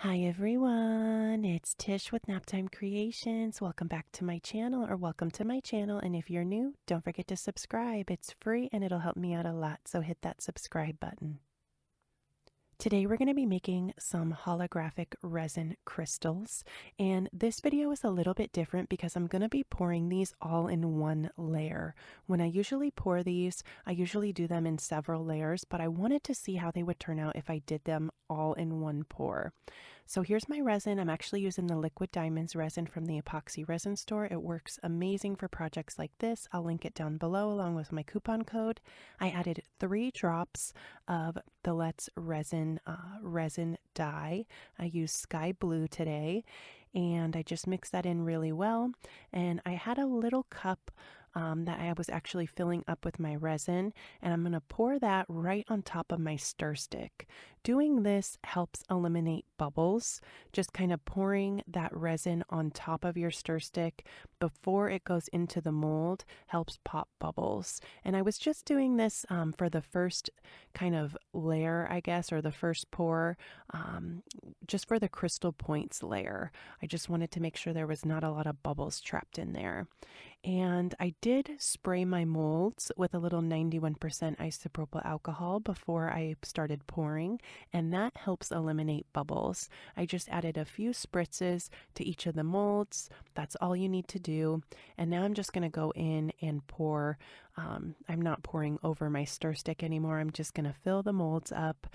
Hi everyone, it's Tish with Naptime Creations. Welcome back to my channel, or welcome to my channel. And if you're new, don't forget to subscribe. It's free and it'll help me out a lot, so hit that subscribe button. Today we're going to be making some holographic resin crystals, and this video is a little bit different because I'm going to be pouring these all in one layer. When I usually pour these, I usually do them in several layers, but I wanted to see how they would turn out if I did them all in one pour. So here's my resin. I'm actually using the Liquid Diamonds resin from the Epoxy Resin Store. It works amazing for projects like this. I'll link it down below along with my coupon code. I added 3 drops of the Let's Resin resin dye. I used sky blue today, and I just mixed that in really well. And I had a little cup that I was actually filling up with my resin, and I'm going to pour that right on top of my stir stick. Doing this helps eliminate bubbles. Just kind of pouring that resin on top of your stir stick before it goes into the mold helps pop bubbles. And I was just doing this for the first kind of layer, I guess, or the first pour, just for the crystal points layer. I just wanted to make sure there was not a lot of bubbles trapped in there. And I did spray my molds with a little 91% isopropyl alcohol before I started pouring, and that helps eliminate bubbles. I just added a few spritzes to each of the molds. That's all you need to do. And now I'm just going to go in and pour. I'm not pouring over my stir stick anymore. I'm just going to fill the molds up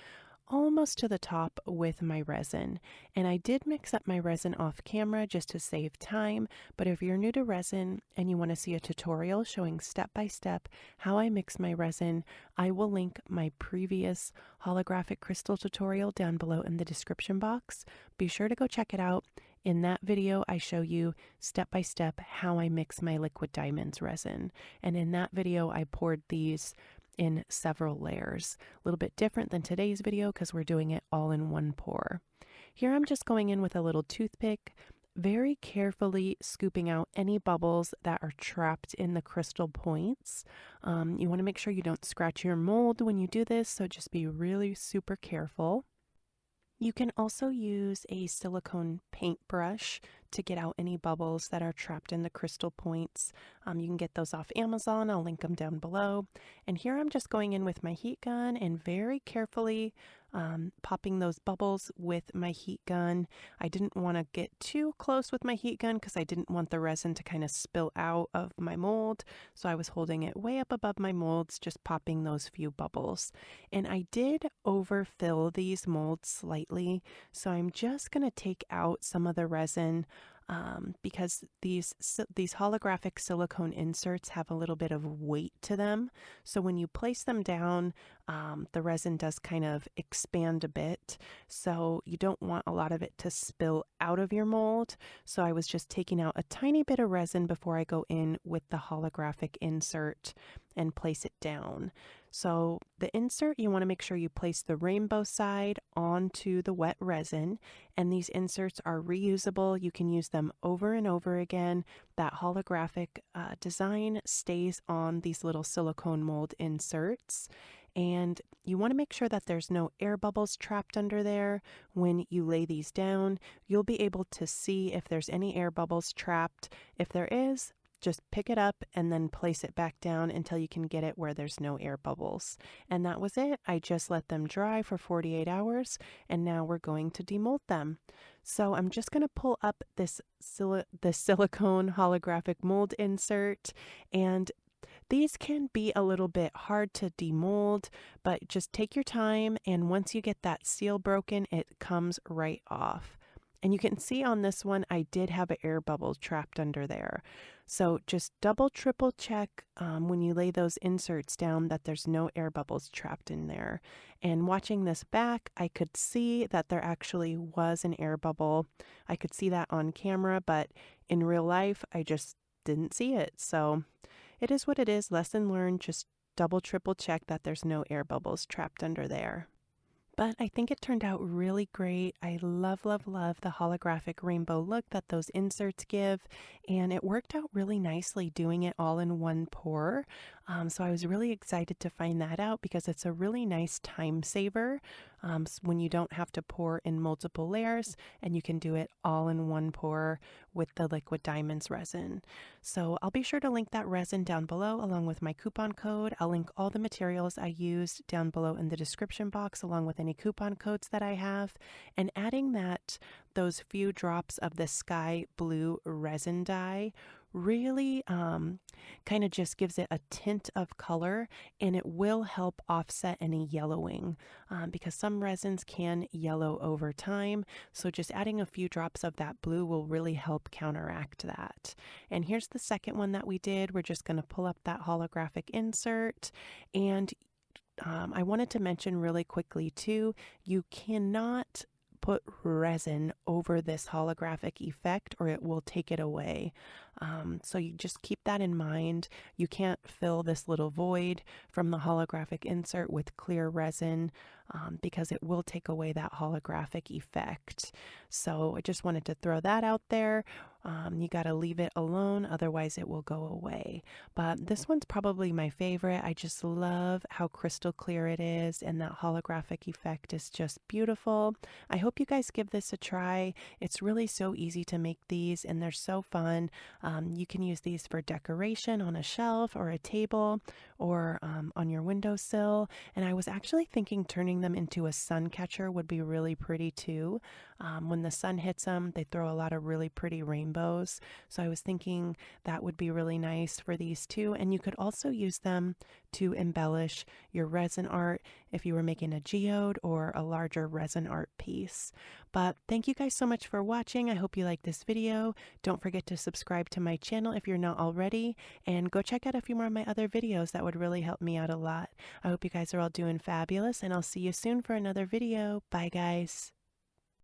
almost to the top with my resin. And I did mix up my resin off camera just to save time, but if you're new to resin and you want to see a tutorial showing step by step how I mix my resin, I will link my previous holographic crystal tutorial down below in the description box. Be sure to go check it out. In that video, I show you step by step how I mix my Liquid Diamonds resin. And in that video, I poured these in several layers. A little bit different than today's video because we're doing it all in one pour. Here I'm just going in with a little toothpick, very carefully scooping out any bubbles that are trapped in the crystal points. You want to make sure you don't scratch your mold when you do this, so just be really super careful. You can also use a silicone paintbrush to get out any bubbles that are trapped in the crystal points. You can get those off Amazon. I'll link them down below. And here I'm just going in with my heat gun and very carefully popping those bubbles with my heat gun. I didn't want to get too close with my heat gun because I didn't want the resin to kind of spill out of my mold. So I was holding it way up above my molds, just popping those few bubbles. And I did overfill these molds slightly, so I'm just going to take out some of the resin because these holographic silicone inserts have a little bit of weight to them. So when you place them down, the resin does kind of expand a bit. So you don't want a lot of it to spill out of your mold. So I was just taking out a tiny bit of resin before I go in with the holographic insert and place it down. So the insert, you want to make sure you place the rainbow side onto the wet resin, and these inserts are reusable. You can use them over and over again. That holographic design stays on these little silicone mold inserts. And you want to make sure that there's no air bubbles trapped under there. When you lay these down, you'll be able to see if there's any air bubbles trapped. If there is, just pick it up and then place it back down until you can get it where there's no air bubbles. And that was it. I just let them dry for 48 hours, and now we're going to demold them. So I'm just going to pull up this silicone holographic mold insert, and these can be a little bit hard to demold, but just take your time, and once you get that seal broken, it comes right off. And you can see on this one, I did have an air bubble trapped under there. So just double, triple check when you lay those inserts down that there's no air bubbles trapped in there. And watching this back, I could see that there actually was an air bubble. I could see that on camera, but in real life, I just didn't see it. So it is what it is. Lesson learned. Just double, triple check that there's no air bubbles trapped under there. But I think it turned out really great. I love, love, love the holographic rainbow look that those inserts give. And it worked out really nicely doing it all in one pour. So I was really excited to find that out because it's a really nice time saver when you don't have to pour in multiple layers, and you can do it all in one pour with the Liquid Diamonds resin. So I'll be sure to link that resin down below along with my coupon code. I'll link all the materials I used down below in the description box along with any coupon codes that I have. And adding those few drops of the sky blue resin dye really kind of just gives it a tint of color, and it will help offset any yellowing because some resins can yellow over time. So just adding a few drops of that blue will really help counteract that. And here's the second one that we did. We're just going to pull up that holographic insert, and I wanted to mention really quickly too, you cannot put resin over this holographic effect or it will take it away. So you just keep that in mind. You can't fill this little void from the holographic insert with clear resin because it will take away that holographic effect. So I just wanted to throw that out there. You got to leave it alone, otherwise it will go away. But this one's probably my favorite. I just love how crystal clear it is, and that holographic effect is just beautiful. I hope you guys give this a try. It's really so easy to make these, and they're so fun. You can use these for decoration on a shelf or a table or on your windowsill. And I was actually thinking turning them into a sun catcher would be really pretty too. When the sun hits them, they throw a lot of really pretty rainbows. So I was thinking that would be really nice for these too. And you could also use them to embellish your resin art if you were making a geode or a larger resin art piece. But thank you guys so much for watching. I hope you liked this video. Don't forget to subscribe to my channel if you're not already, and go check out a few more of my other videos. That would really help me out a lot. I hope you guys are all doing fabulous, and I'll see you soon for another video. Bye guys.